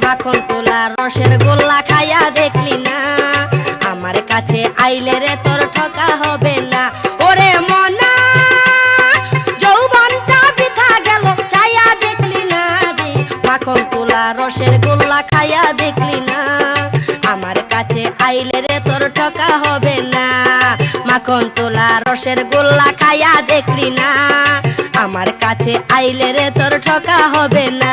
মাখন তোলা রসের গোল্লা খাইয়া দেখলি না, আমার কাছে আইলে রে তোর ঠকা হবে না। ওরে মনা যৌবনটা বৃথা গেল চাইয়া দেখলি না রে, মাখন তোলা রসের গোল্লা খাইয়া দেখলি না, আমার কাছে আইলে রে তোর ঠকা হবে না। মাখন তোলা রসের গোল্লা খাইয়া দেখলি না, আমার কাছে আইলে রে তোর ঠকা হবে না।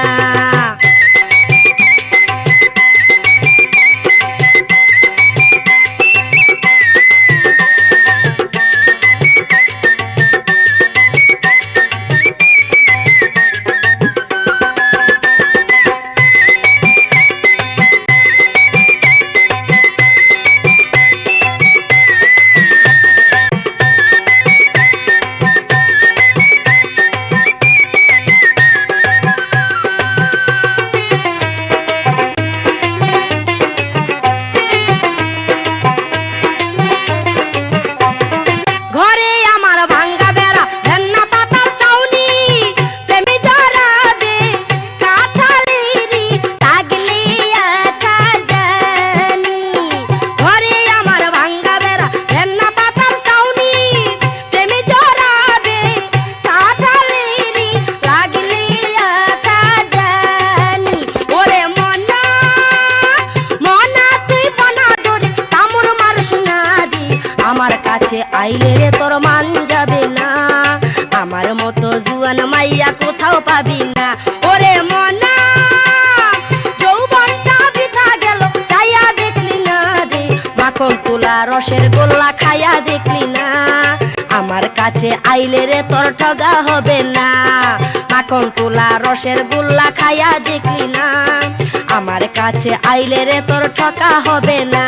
আমার কাছে আইলে রে তোর মান যাবে না, আমার মতো জুয়ান মাইয়া কোথাও পাবি না। ওরে মনা যৌবনটা বৃথা গেল চাইয়া দেখলি না রে, মাখন তোলা রসের গোল্লা খাইয়া দেখলি না, আমার কাছে আইলে রে তোর ঠগা হবে না। মাখন তোলা রসের গোল্লা খাইয়া দেখলি না, আমার কাছে আইলে রে তোর ঠকা হবে না।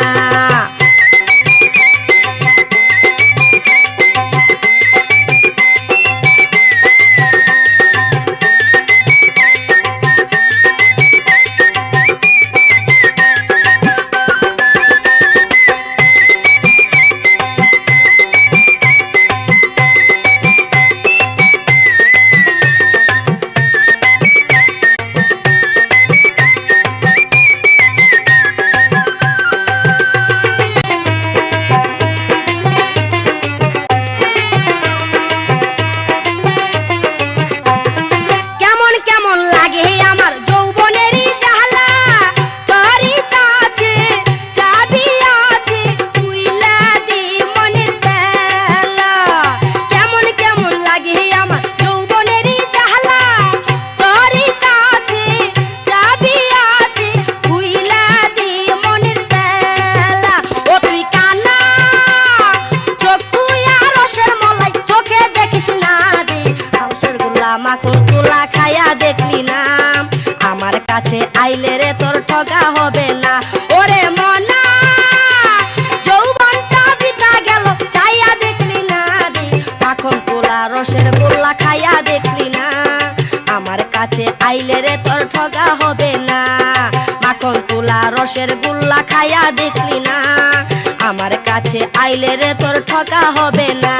মাখন তোলা খাইয়া দেখলি না, আমার কাছে আইলে রে তোর ঠগা হবে না। ওরে মনা যৌবনটা বৃথা গেল চাইয়া দেখলি না রে, মাখন তোলা রসের গোল্লা খাইয়া দেখলি না, আমার কাছে আইলে রে তোর ঠগা হবে না। মাখন তোলা রসের গোল্লা খাইয়া দেখলি না, আমার কাছে আইলে রে তোর ঠগা হবে না।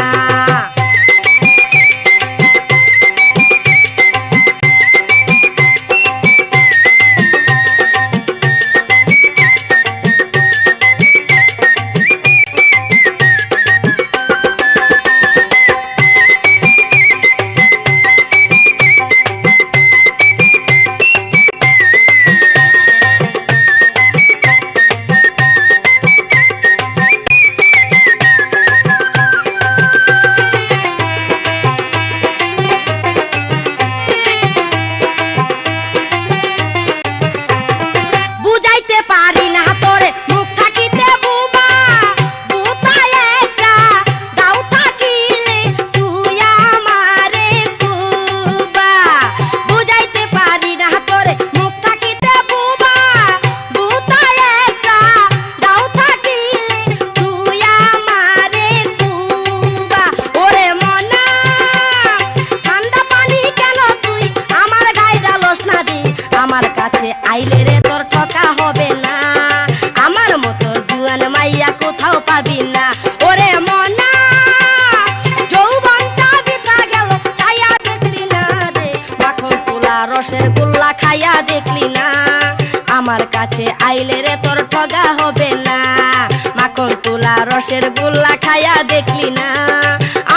আমার কাছে আইলে রে তোর ঠকা হবে না, আমার মতো জুয়ান মাইয়া কোথাও পাবি না। ওরে মনা যৌবনটা বৃথা গেল চাইয়া দেখলি না রে, মাখন তোলা রসের গোল্লা খাইয়া দেখলি না, আমার কাছে আইলে রে তোর ঠগা হবে না। মাখন তুলা রসের গোল্লা খাইয়া দেখলি না,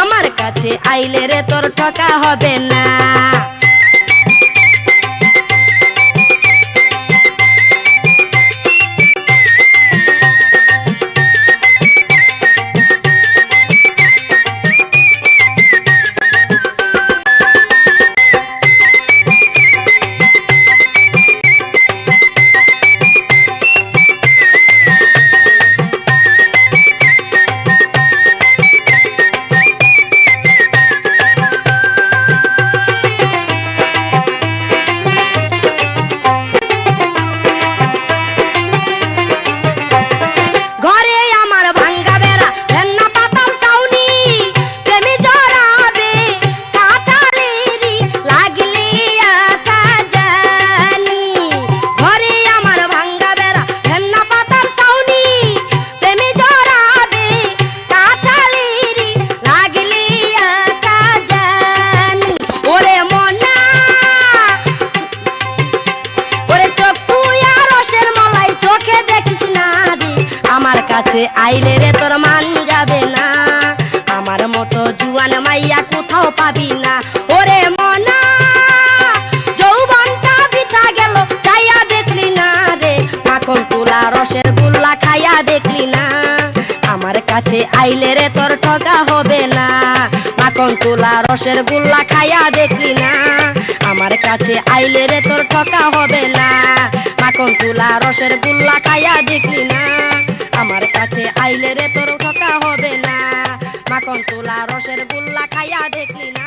আমার কাছে আইলে রে তোর ঠগা হবে না। আমার কাছে আইলে রে তোর মান যাবে না, আমার মতো জুয়ান মাইয়া কোথাও পাবি না। ওরে মনা যৌবনটা বিতা গেল চাইয়া দেখলি না রে, মাখন তুলা রসের গোল্লা খাইয়া দেখলি না, আমার কাছে আইলে রে তোর ঠগা হবে না। মাখন তুলা রসের গোল্লা খাইয়া দেখলি না, আমার কাছে আইলে রে তোর ঠগা হবে না। মাখন তুলা রসের গোল্লা খাইয়া দেখলি না, আমার কাছে আইলে রে তোর ঠকা হবে না। মাখন তুলা রসের গোল্লা খাইয়া দেখলি না।